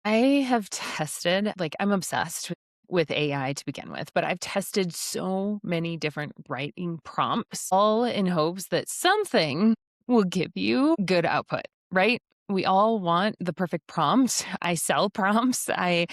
I have tested, like, I'm obsessed with AI to begin with, but I've tested so many different writing prompts, all in hopes that something will give you good output, right? We all want the perfect prompt. I sell prompts. I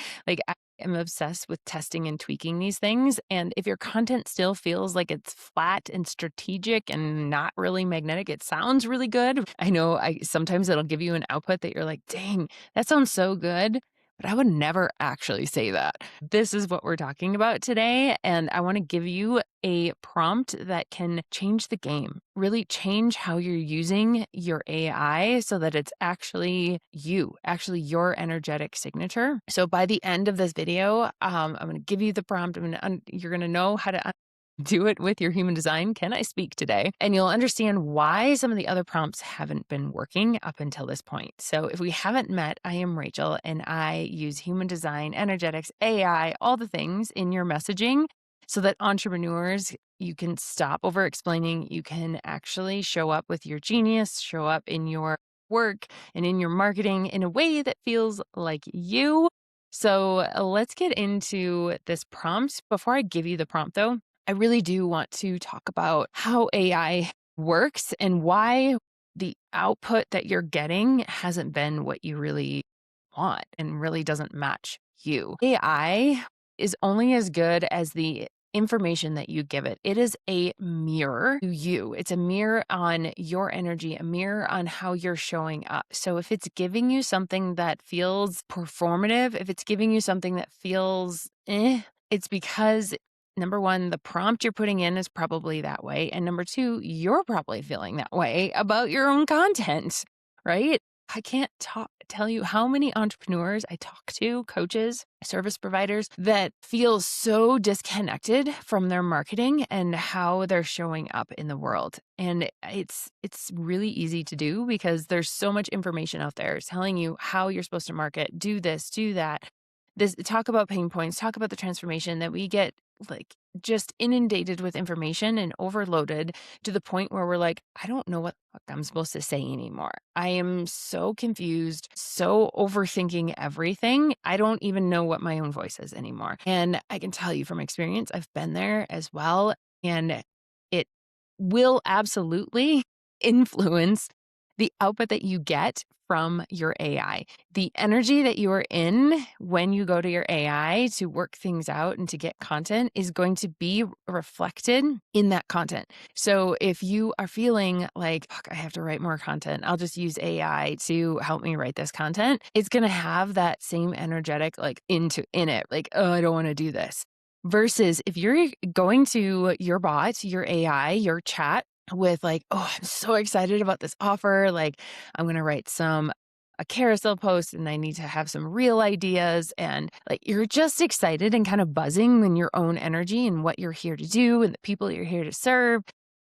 am obsessed with testing and tweaking these things. And if your content still feels like it's flat and strategic and not really magnetic, it sounds really good. I know I sometimes it'll give you an output that you're like, dang, that sounds so good. But I would never actually say that. This is what we're talking about today. And I want to give you a prompt that can change the game, really change how you're using your AI so that it's actually you, actually your energetic signature. So by the end of this video, I'm going to give you the prompt. You're going to know how to do it with your human design. Can I speak today? And you'll understand why some of the other prompts haven't been working up until this point. So if we haven't met, I am Rachel and I use human design, energetics, AI, all the things in your messaging so that entrepreneurs, you can stop over explaining. You can actually show up with your genius, show up in your work and in your marketing in a way that feels like you. So let's get into this prompt. Before I give you the prompt though, I really do want to talk about how AI works and why the output that you're getting hasn't been what you really want and really doesn't match you. AI is only as good as the information that you give it. It is a mirror to you. It's a mirror on your energy, a mirror on how you're showing up. So if it's giving you something that feels performative, if it's giving you something that feels it's because number one, the prompt you're putting in is probably that way. And number two, you're probably feeling that way about your own content, right? I can't tell you how many entrepreneurs I talk to, coaches, service providers that feel so disconnected from their marketing and how they're showing up in the world. And it's really easy to do because there's so much information out there telling you how you're supposed to market, do this, do that. This talk about pain points, talk about the transformation that we get like just inundated with information and overloaded to the point where we're like, I don't know what the fuck I'm supposed to say anymore. I am so confused, so overthinking everything. I don't even know what my own voice is anymore. And I can tell you from experience, I've been there as well. And it will absolutely influence the output that you get from your AI. The energy that you are in when you go to your AI to work things out and to get content is going to be reflected in that content. So if you are feeling like, fuck, I have to write more content, I'll just use AI to help me write this content, it's going to have that same energetic like in it, like, oh, I don't want to do this. Versus if you're going to your bot, your AI, your chat, with like, oh, I'm so excited about this offer. Like, I'm going to write a carousel post and I need to have some real ideas. And like, you're just excited and kind of buzzing in your own energy and what you're here to do and the people you're here to serve.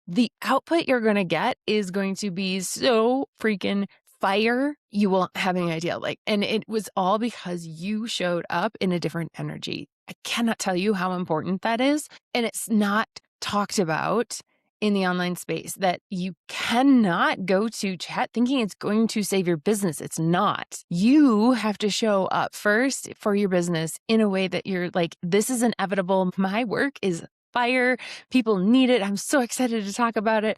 The output you're going to get is going to be so freaking fire. You won't have any idea. Like, and it was all because you showed up in a different energy. I cannot tell you how important that is. And it's not talked about in the online space, that you cannot go to chat thinking it's going to save your business. It's not. You have to show up first for your business in a way that you're like, this is inevitable. My work is fire. People need it. I'm so excited to talk about it.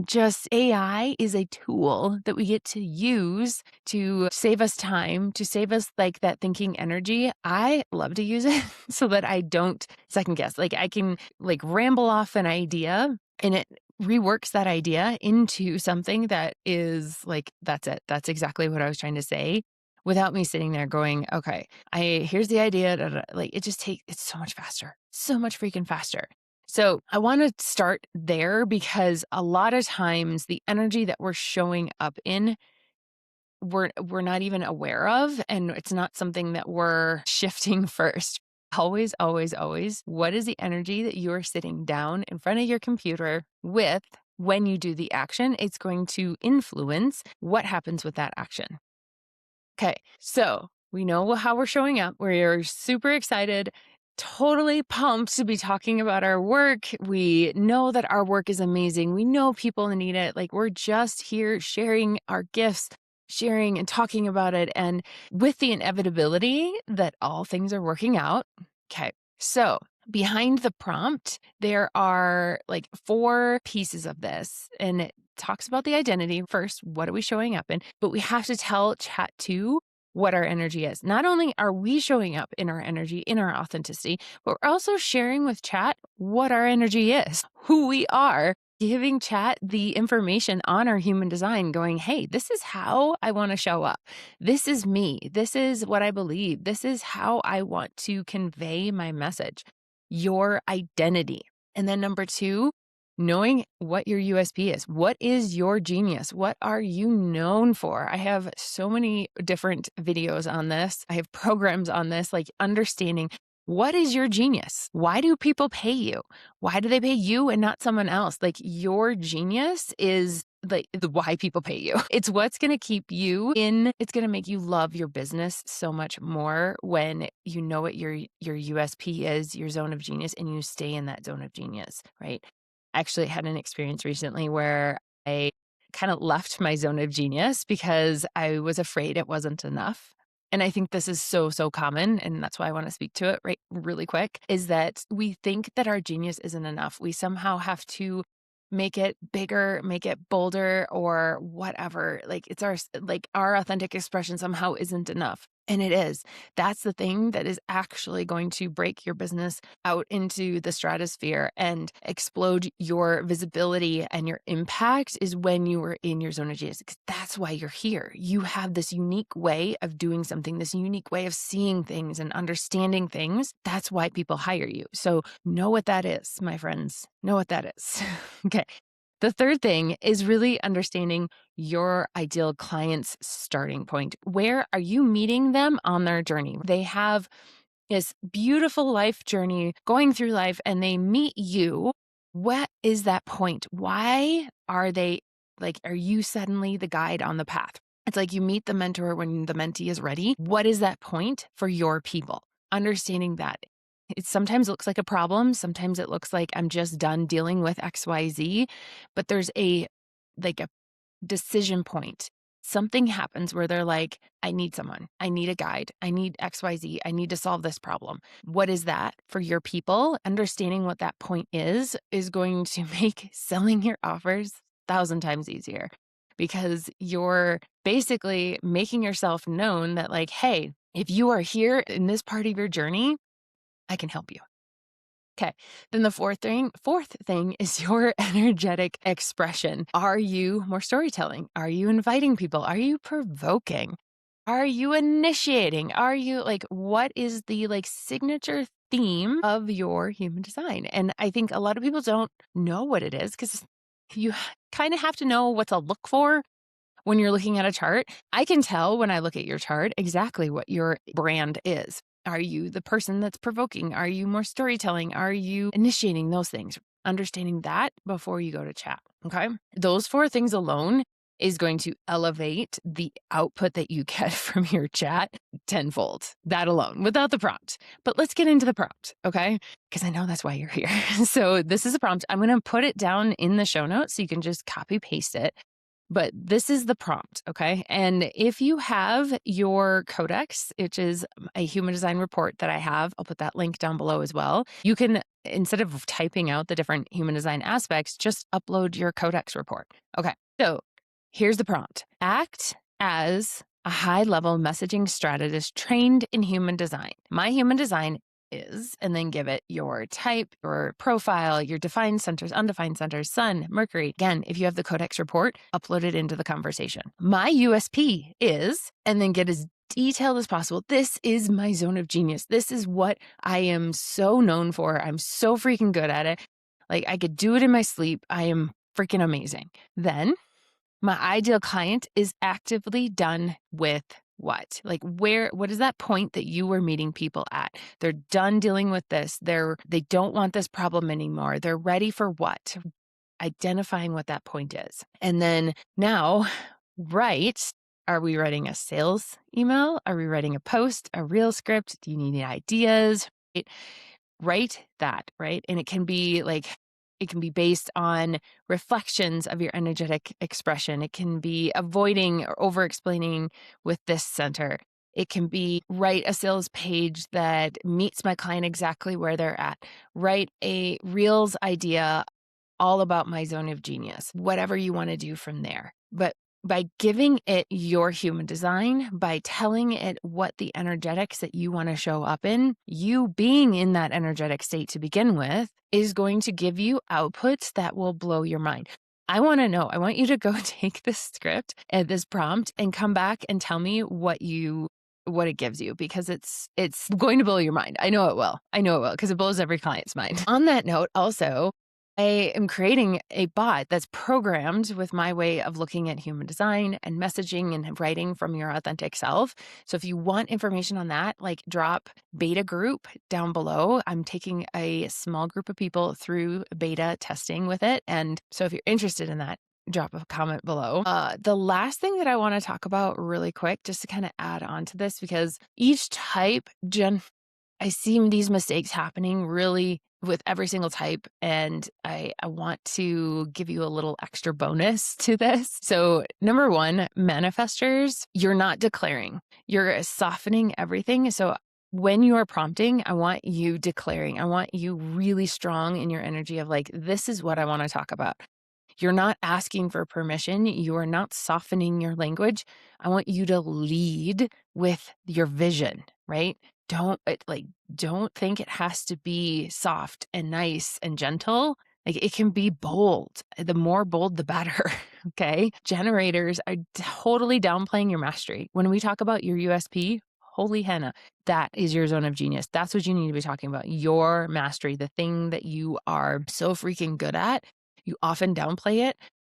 Just AI is a tool that we get to use to save us time, to save us like that thinking energy. I love to use it so that I don't second guess. Like I can like ramble off an idea and it reworks that idea into something that is like, that's it. That's exactly what I was trying to say without me sitting there going, okay, here's the idea. Da, da. Like it just it's so much faster, so much freaking faster. So I want to start there because a lot of times the energy that we're showing up in, we're not even aware of, and it's not something that we're shifting first. Always, always, always, what is the energy that you are sitting down in front of your computer with when you do the action? It's going to influence what happens with that action. Okay, so we know how we're showing up. We're super excited, totally pumped to be talking about our work. We know that our work is amazing. We know people need it. Like we're just here sharing our gifts sharing and talking about it, and with the inevitability that all things are working out. Okay. So behind the prompt, there are like 4 pieces of this, and it talks about the identity first. What are we showing up in? But we have to tell Chat 2 what our energy is. Not only are we showing up in our energy, in our authenticity, but we're also sharing with Chat what our energy is, who we are, giving Chat the information on our human design, going, hey, this is how I want to show up. This is me. This is what I believe. This is how I want to convey my message, your identity. And then number 2, knowing what your USP is. What is your genius? What are you known for? I have so many different videos on this. I have programs on this, like understanding what is your genius? Why do people pay you? Why do they pay you and not someone else? Like your genius is like the why people pay you. It's what's going to keep you in, it's going to make you love your business so much more when you know what your USP is, your zone of genius, and you stay in that zone of genius, right? I actually had an experience recently where I kind of left my zone of genius because I was afraid it wasn't enough. And I think this is so, so common. And that's why I want to speak to it right really quick, is that we think that our genius isn't enough. We somehow have to make it bigger, make it bolder, or whatever. Like it's our authentic expression somehow isn't enough. And it is. That's the thing that is actually going to break your business out into the stratosphere and explode your visibility and your impact, is when you are in your zone of genius. Because that's why you're here. You have this unique way of doing something, this unique way of seeing things and understanding things. That's why people hire you. So know what that is, my friends. Know what that is. Okay. The third thing is really understanding your ideal client's starting point. Where are you meeting them on their journey? They have this beautiful life journey going through life and they meet you. What is that point? Why are they like, are you suddenly the guide on the path? It's like you meet the mentor when the mentee is ready. What is that point for your people? Understanding that. It sometimes looks like a problem. Sometimes it looks like I'm just done dealing with XYZ, but there's a decision point. Something happens where they're like, I need someone. I need a guide. I need XYZ. I need to solve this problem. What is that for your people? Understanding what that point is going to make selling your offers 1,000 times easier, because you're basically making yourself known that like, hey, if you are here in this part of your journey, I can help you. Okay. Then the fourth thing is your energetic expression. Are you more storytelling? Are you inviting people? Are you provoking? Are you initiating? Are you like, what is the like signature theme of your human design? And I think a lot of people don't know what it is, because you kind of have to know what to look for when you're looking at a chart. I can tell when I look at your chart exactly what your brand is. Are you the person that's provoking? Are you more storytelling? Are you initiating those things? Understanding that before you go to chat. Okay. Those 4 things alone is going to elevate the output that you get from your chat tenfold. That alone, without the prompt. But let's get into the prompt. Okay. Because I know that's why you're here. So this is a prompt. I'm going to put it down in the show notes so you can just copy paste it. But this is the prompt, okay? And if you have your codex, which is a human design report that I have, I'll put that link down below as well. You can, instead of typing out the different human design aspects, just upload your codex report. Okay, so here's the prompt. Act as a high-level messaging strategist trained in human design. My human design is, and then give it your type, your profile, your defined centers, undefined centers, sun, Mercury. Again, if you have the codex report, upload it into the conversation. My USP is, and then get as detailed as possible. This is my zone of genius. This is what I am so known for. I'm so freaking good at it. Like I could do it in my sleep. I am freaking amazing. Then my ideal client is actively done with what? Like what is that point that you were meeting people at? They're done dealing with this. They don't want this problem anymore. They're ready for what? Identifying what that point is. And then now, are we writing a sales email? Are we writing a post, a reel script? Do you need any ideas? Write that, right? And it can be like It can be based on reflections of your energetic expression. It can be avoiding or over explaining with this center. It can be write a sales page that meets my client exactly where they're at. Write a Reels idea all about my zone of genius, whatever you want to do from there. But by giving it your human design, by telling it what the energetics that you want to show up in, you being in that energetic state to begin with is going to give you outputs that will blow your mind. I want to know, I want you to go take this script and this prompt and come back and tell me what it gives you, because it's going to blow your mind. I know it will. I know it will, because it blows every client's mind. On that note, also, I am creating a bot that's programmed with my way of looking at human design and messaging and writing from your authentic self. So if you want information on that, like drop beta group down below. I'm taking a small group of people through beta testing with it. And so if you're interested in that, drop a comment below. The last thing that I want to talk about really quick, just to kind of add on to this, because each type, I see these mistakes happening really with every single type, and I want to give you a little extra bonus to this. So number one, manifestors, you're not declaring, you're softening everything. So when you are prompting, I want you declaring, I want you really strong in your energy of like, this is what I want to talk about. You're not asking for permission. You are not softening your language. I want you to lead with your vision, right? Don't think it has to be soft and nice and gentle. Like, it can be bold. The more bold, the better. Okay. Generators are totally downplaying your mastery. When we talk about your USP, holy henna, that is your zone of genius. That's what you need to be talking about. Your mastery, the thing that you are so freaking good at. You often downplay it,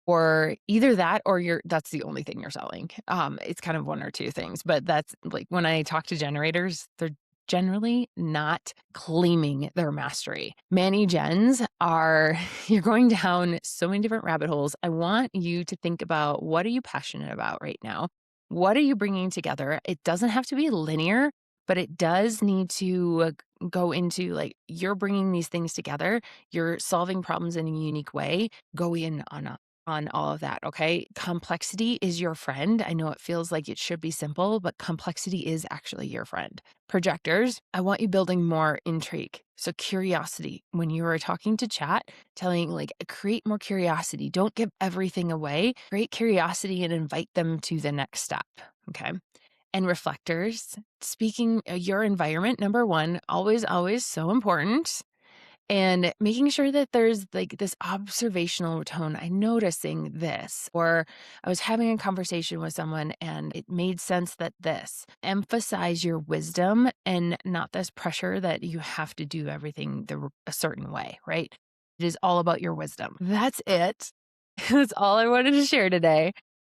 or either that or that's the only thing you're selling. It's kind of one or two things, but that's like when I talk to generators, they're generally not claiming their mastery. Manny gens are, you're going down so many different rabbit holes. I want you to think about, what are you passionate about right now? What are you bringing together? It doesn't have to be linear, but it does need to go into like, you're bringing these things together. You're solving problems in a unique way. Go in on all of that, okay? Complexity is your friend. I know it feels like it should be simple, but complexity is actually your friend. Projectors, I want you building more intrigue. So curiosity, when you are talking to chat, telling like, create more curiosity. Don't give everything away. Create curiosity and invite them to the next step, okay? And reflectors, speaking your environment, number one, always, always so important. And making sure that there's like this observational tone. I'm noticing this, or I was having a conversation with someone and it made sense that this. Emphasize your wisdom and not this pressure that you have to do everything a certain way, right? It is all about your wisdom. That's it. That's all I wanted to share today.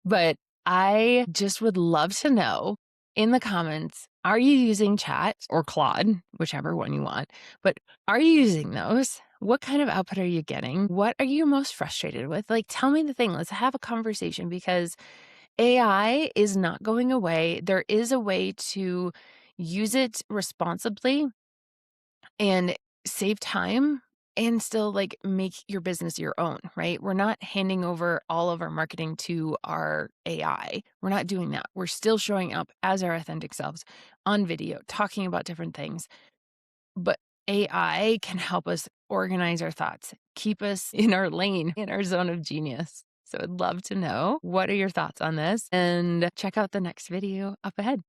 But I just would love to know in the comments, are you using Chat or Claude, whichever one you want, but are you using those? What kind of output are you getting? What are you most frustrated with? Like, tell me the thing. Let's have a conversation, because AI is not going away. There is a way to use it responsibly and save time and still like make your business your own, right? We're not handing over all of our marketing to our AI. We're not doing that. We're still showing up as our authentic selves on video, talking about different things. But AI can help us organize our thoughts, keep us in our lane, in our zone of genius. So I'd love to know, what are your thoughts on this? And check out the next video up ahead.